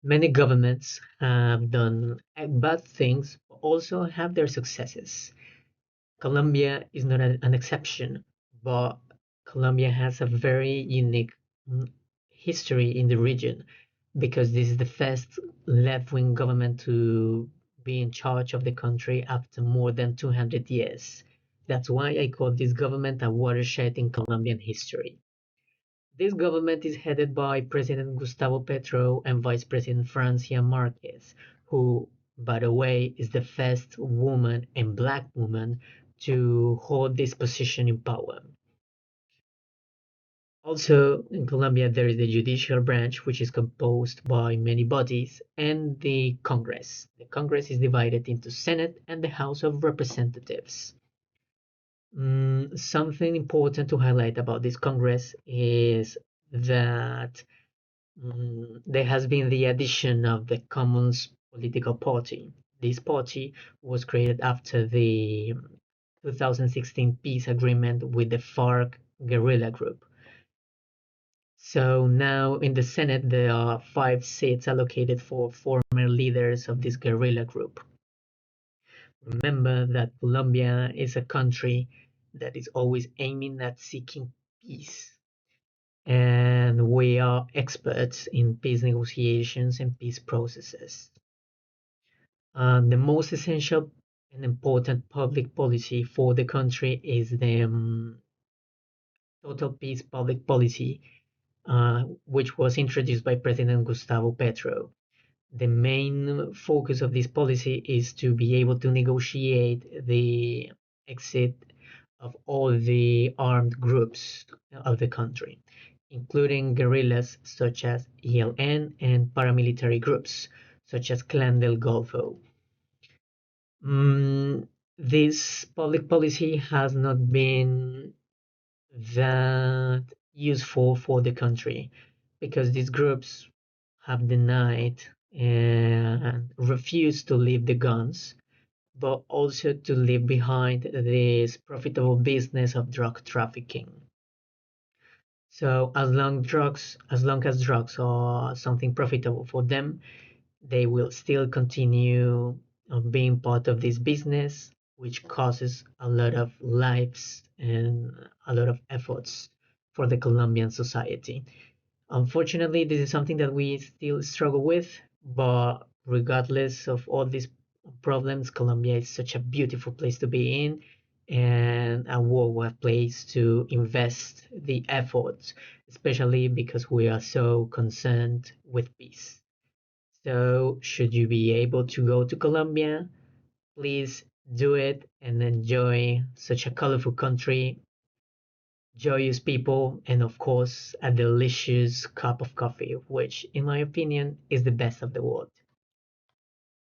Many governments have done bad things, but also have their successes. Colombia is not an exception, but Colombia has a very unique mm, history in the region because this is the first left-wing government to be in charge of the country after more than 200 years. That's why I call this government a watershed in Colombian history. This government is headed by President Gustavo Petro and Vice President Francia Marquez, who, by the way, is the first woman and black woman to hold this position in power. Also, in Colombia, there is the judicial branch, which is composed by many bodies, and the Congress. The Congress is divided into Senate and the House of Representatives. Something important to highlight about this Congress is that there has been the addition of the Commons political party. This party was created after the 2016 peace agreement with the FARC guerrilla group. So now in the Senate, there are 5 seats allocated for former leaders of this guerrilla group. Remember that Colombia is a country that is always aiming at seeking peace, and we are experts in peace negotiations and peace processes. The most essential and important public policy for the country is the Total Peace Public Policy, which was introduced by President Gustavo Petro. The main focus of this policy is to be able to negotiate the exit of all the armed groups of the country, including guerrillas such as ELN and paramilitary groups such as Clan del Golfo. This public policy has not been that useful for the country because these groups have denied and refused to leave the guns, but also to leave behind this profitable business of drug trafficking. So as long as drugs are something profitable for them, they will still continue being part of this business, which causes a lot of lives and a lot of efforts for the Colombian society. Unfortunately, this is something that we still struggle with, but regardless of all these problems, Colombia is such a beautiful place to be in and a worldwide place to invest the efforts, especially because we are so concerned with peace. So, should you be able to go to Colombia, please do it and enjoy such a colorful country, joyous people, and of course, a delicious cup of coffee, which, in my opinion, is the best of the world.